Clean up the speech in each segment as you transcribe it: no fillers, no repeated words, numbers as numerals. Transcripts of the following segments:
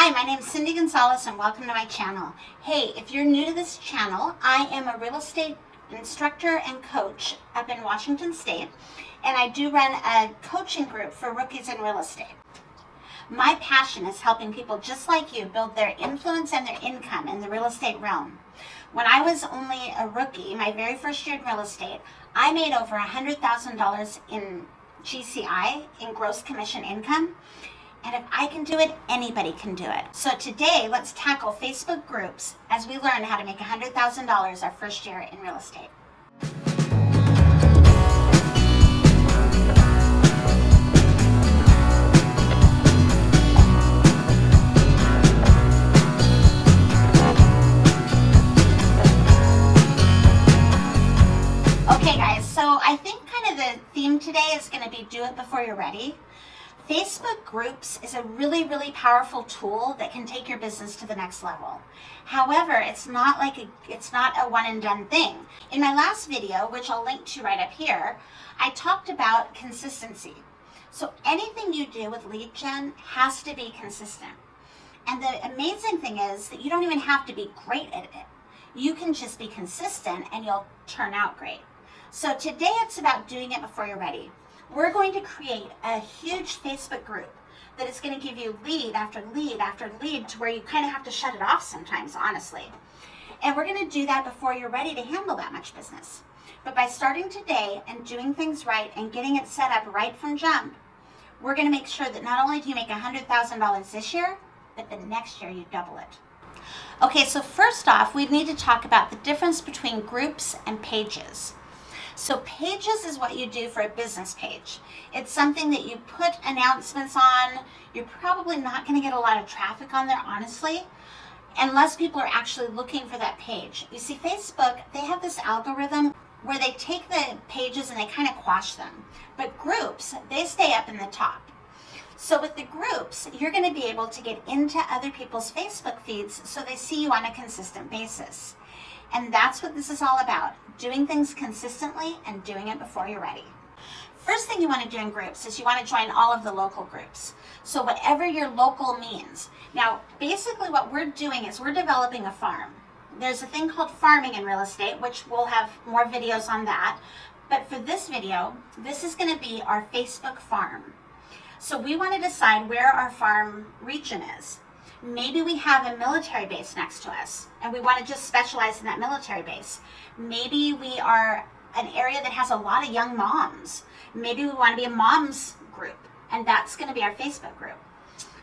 Hi, my name is Cindy Gonzalez and welcome to my channel. Hey, if you're new to this channel, I am a real estate instructor and coach up in Washington State, and I do run a coaching group for rookies in real estate. My passion is helping people just like you build their influence and their income in the real estate realm. When I was only a rookie, my very first year in real estate, I made over $100,000 in GCI, in gross commission income. And if I can do it, anybody can do it. So today, let's tackle Facebook groups as we learn how to make $100,000 our first year in real estate. Okay guys, so I think kind of the theme today is going to be do it before you're ready. Facebook groups is a really, really powerful tool that can take your business to the next level. However, it's not a one and done thing. In my last video, which I'll link to right up here, I talked about consistency. So anything you do with lead gen has to be consistent. And the amazing thing is that you don't even have to be great at it. You can just be consistent and you'll turn out great. So today it's about doing it before you're ready. We're going to create a huge Facebook group that is going to give you lead after lead after lead to where you kind of have to shut it off sometimes, honestly. And we're going to do that before you're ready to handle that much business. But by starting today and doing things right and getting it set up right from jump, we're going to make sure that not only do you make $100,000 this year, but the next year you double it. Okay, so first off, we need to talk about the difference between groups and pages. So pages is what you do for a business page. It's something that you put announcements on. You're probably not going to get a lot of traffic on there, honestly, unless people are actually looking for that page. You see, Facebook, they have this algorithm where they take the pages and they kind of quash them. But groups, they stay up in the top. So with the groups, you're going to be able to get into other people's Facebook feeds so they see you on a consistent basis. And that's what this is all about, doing things consistently and doing it before you're ready. First thing you want to do in groups is you want to join all of the local groups. So whatever your local means. Now, basically what we're doing is we're developing a farm. There's a thing called farming in real estate, which we'll have more videos on that. But for this video, this is going to be our Facebook farm. So we want to decide where our farm region is. Maybe we have a military base next to us and we want to just specialize in that military base. Maybe we are an area that has a lot of young moms. Maybe we want to be a mom's group, and that's going to be our Facebook group.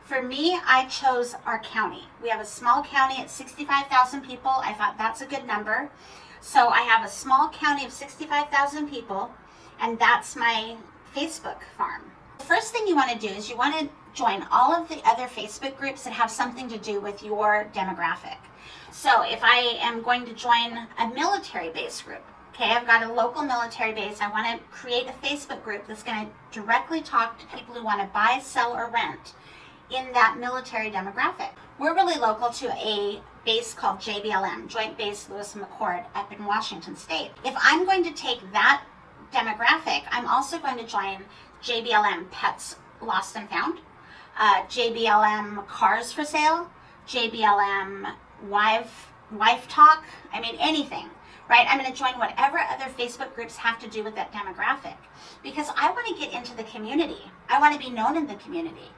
For me, I chose our county. We have a small county at 65,000 people. I thought that's a good number. So I have a small county of 65,000 people, and that's my Facebook farm. The first thing you want to do is you want to join all of the other Facebook groups that have something to do with your demographic. So if I am going to join a military base group, okay, I've got a local military base, I want to create a Facebook group that's going to directly talk to people who want to buy, sell, or rent in that military demographic. We're really local to a base called JBLM, Joint Base Lewis and McChord, up in Washington State. If I'm going to take that demographic, I'm also going to join JBLM Pets Lost and Found, JBLM Cars for Sale, JBLM Wife Talk, I mean anything, right? I'm going to join whatever other Facebook groups have to do with that demographic because I want to get into the community. I want to be known in the community.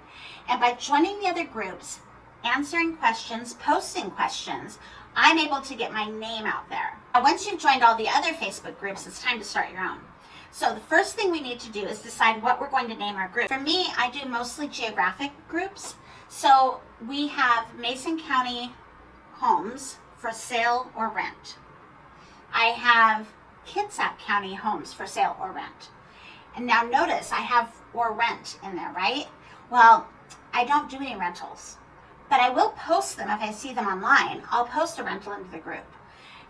And by joining the other groups, answering questions, posting questions, I'm able to get my name out there. Now, once you've joined all the other Facebook groups, it's time to start your own. So the first thing we need to do is decide what we're going to name our group. For me, I do mostly geographic groups. So we have Mason County homes for sale or rent. I have Kitsap County homes for sale or rent. And now notice I have or rent in there, right? Well, I don't do any rentals, but I will post them if I see them online. I'll post a rental into the group.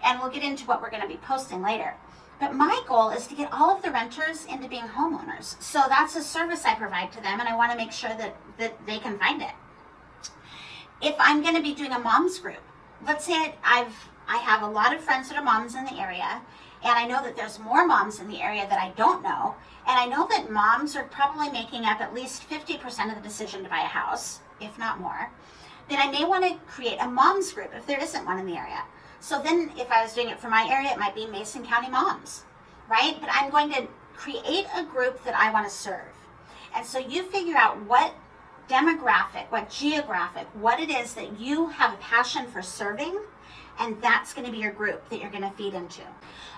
And we'll get into what we're going to be posting later. But my goal is to get all of the renters into being homeowners. So that's a service I provide to them, and I want to make sure that they can find it. If I'm going to be doing a mom's group, let's say I have a lot of friends that are moms in the area, and I know that there's more moms in the area that I don't know, and I know that moms are probably making up at least 50% of the decision to buy a house, if not more. then I may want to create a moms group if there isn't one in the area. So then if I was doing it for my area, it might be Mason County Moms, right? But I'm going to create a group that I want to serve. And so you figure out what demographic, what geographic, what it is that you have a passion for serving, and that's going to be your group that you're going to feed into.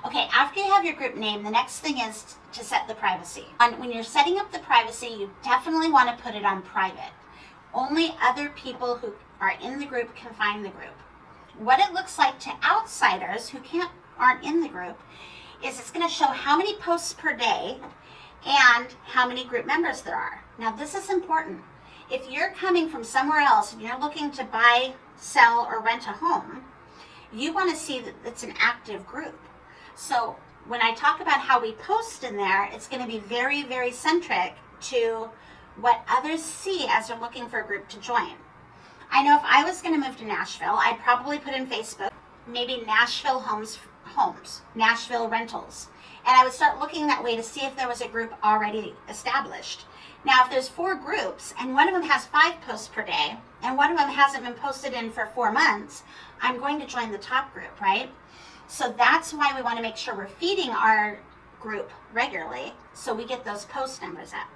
Okay, after you have your group name, the next thing is to set the privacy. When you're setting up the privacy, you definitely want to put it on private. Only other people who are in the group can find the group. What it looks like to outsiders who aren't in the group is it's going to show how many posts per day and how many group members there are. Now this is important. If you're coming from somewhere else and you're looking to buy, sell, or rent a home, you want to see that it's an active group. So when I talk about how we post in there, it's going to be very, very centric to what others see as they're looking for a group to join. I know if I was going to move to Nashville, I'd probably put in Facebook, maybe Nashville homes, Nashville rentals. And I would start looking that way to see if there was a group already established. Now, if there's 4 groups and one of them has 5 posts per day and one of them hasn't been posted in for 4 months, I'm going to join the top group, right? So that's why we want to make sure we're feeding our group regularly so we get those post numbers up.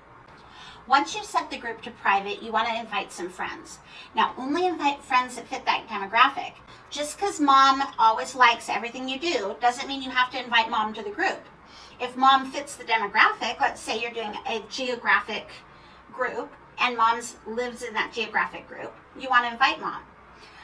Once you've set the group to private, you want to invite some friends. Now, only invite friends that fit that demographic. Just because mom always likes everything you do doesn't mean you have to invite mom to the group. If mom fits the demographic, let's say you're doing a geographic group and mom lives in that geographic group, you want to invite mom.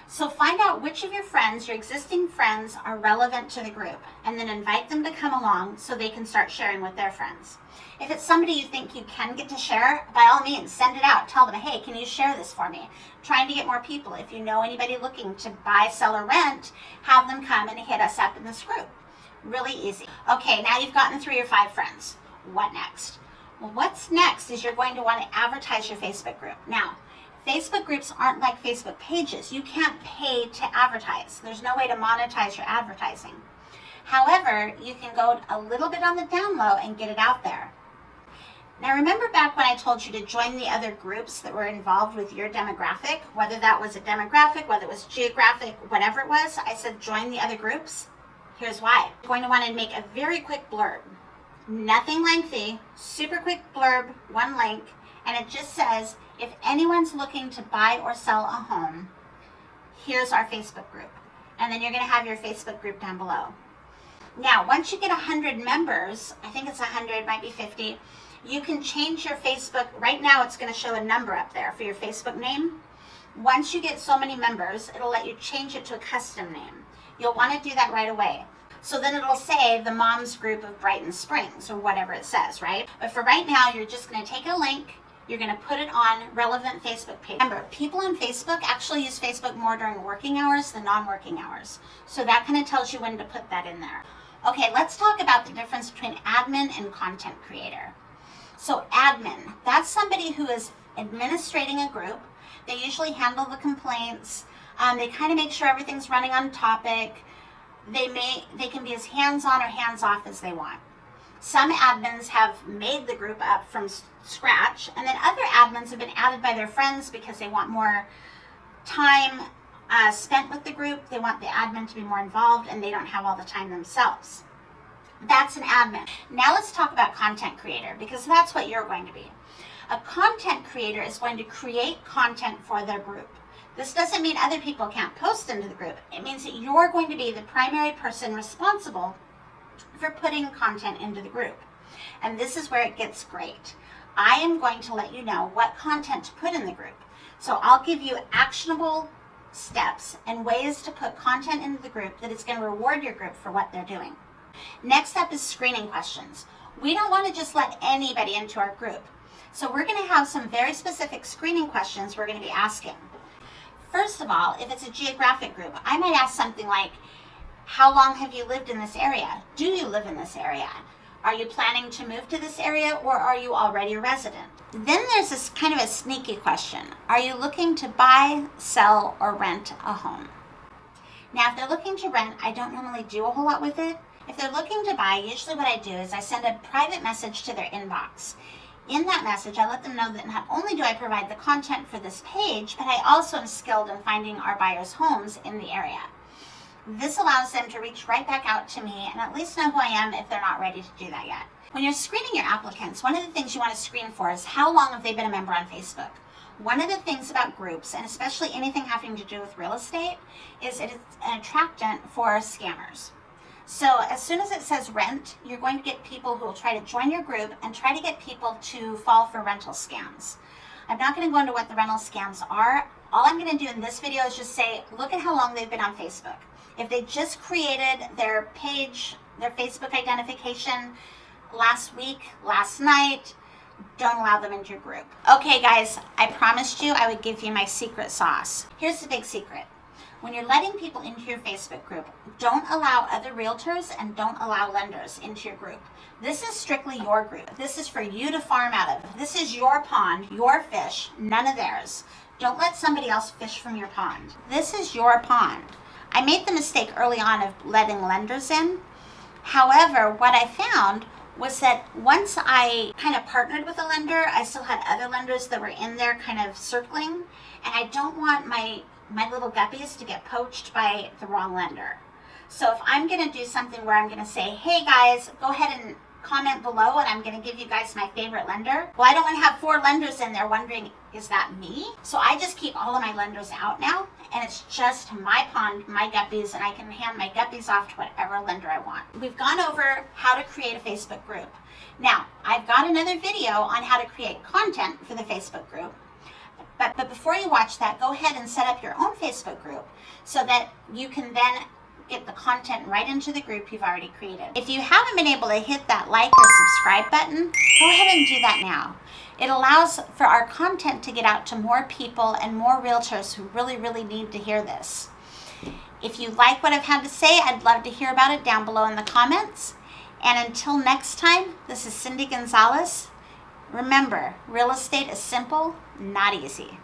So find out which of your friends, your existing friends, are relevant to the group, and then invite them to come along so they can start sharing with their friends. If it's somebody you think you can get to share, by all means, send it out. Tell them, hey, can you share this for me? Trying to get more people. If you know anybody looking to buy, sell, or rent, have them come and hit us up in this group. Really easy. Okay, now you've gotten 3 or 5 friends. What next? Well, what's next is you're going to want to advertise your Facebook group. Now, Facebook groups aren't like Facebook pages. You can't pay to advertise. There's no way to monetize your advertising. However, you can go a little bit on the down low and get it out there. Now remember back when I told you to join the other groups that were involved with your demographic, whether that was a demographic, whether it was geographic, whatever it was, I said join the other groups. Here's why. You're going to want to make a very quick blurb. Nothing lengthy, super quick blurb, 1 link, and it just says, if anyone's looking to buy or sell a home, here's our Facebook group. And then you're going to have your Facebook group down below. Now, once you get 100 members, I think it's 100, might be 50, you can change your Facebook. Right now, it's going to show a number up there for your Facebook name. Once you get so many members, it'll let you change it to a custom name. You'll want to do that right away. So then it'll say the Moms Group of Brighton Springs or whatever it says, right? But for right now, you're just going to take a link. You're going to put it on relevant Facebook page. Remember, people on Facebook actually use Facebook more during working hours than non-working hours. So that kind of tells you when to put that in there. Okay, let's talk about the difference between admin and content creator. So admin, that's somebody who is administrating a group. They usually handle the complaints. They kind of make sure everything's running on topic. They can be as hands-on or hands-off as they want. Some admins have made the group up from scratch, and then other admins have been added by their friends because they want more time spent with the group. They want the admin to be more involved, and they don't have all the time themselves. That's an admin. Now let's talk about content creator, because that's what you're going to be. A content creator is going to create content for their group. This doesn't mean other people can't post into the group. It means that you're going to be the primary person responsible for putting content into the group. And this is where it gets great. I am going to let you know what content to put in the group. So I'll give you actionable steps and ways to put content into the group that is going to reward your group for what they're doing. Next up is screening questions. We don't want to just let anybody into our group. So we're going to have some very specific screening questions we're going to be asking. First of all, if it's a geographic group, I might ask something like, how long have you lived in this area? Do you live in this area? Are you planning to move to this area, or are you already a resident? Then there's this kind of a sneaky question. Are you looking to buy, sell, or rent a home? Now, if they're looking to rent, I don't normally do a whole lot with it. If they're looking to buy, usually what I do is I send a private message to their inbox. In that message, I let them know that not only do I provide the content for this page, but I also am skilled in finding our buyers' homes in the area. This allows them to reach right back out to me and at least know who I am if they're not ready to do that yet. When you're screening your applicants, one of the things you want to screen for is how long have they been a member on Facebook. One of the things about groups, and especially anything having to do with real estate, is it is an attractant for scammers. So as soon as it says rent, you're going to get people who will try to join your group and try to get people to fall for rental scams. I'm not going to go into what the rental scams are. All I'm going to do in this video is just say, look at how long they've been on Facebook. If they just created their page, their Facebook identification last week, last night, don't allow them into your group. Okay guys, I promised you I would give you my secret sauce. Here's the big secret. When you're letting people into your Facebook group, don't allow other realtors and don't allow lenders into your group. This is strictly your group. This is for you to farm out of. This is your pond, your fish, none of theirs. Don't let somebody else fish from your pond. This is your pond. I made the mistake early on of letting lenders in. However, what I found was that once I kind of partnered with a lender, I still had other lenders that were in there kind of circling, and I don't want my little guppies to get poached by the wrong lender. So if I'm going to do something where I'm going to say, hey guys, go ahead and comment below and I'm going to give you guys my favorite lender. Well, I don't want to have 4 lenders in there wondering, is that me? So I just keep all of my lenders out now, and it's just my pond, my guppies, and I can hand my guppies off to whatever lender I want. We've gone over how to create a Facebook group. Now, I've got another video on how to create content for the Facebook group. But before you watch that, go ahead and set up your own Facebook group so that you can then get the content right into the group you've already created. If you haven't been able to hit that like or subscribe button, go ahead and do that now. It allows for our content to get out to more people and more realtors who really, really need to hear this. If you like what I've had to say, I'd love to hear about it down below in the comments. And until next time, this is Cindy Gonzalez. Remember, real estate is simple, not easy.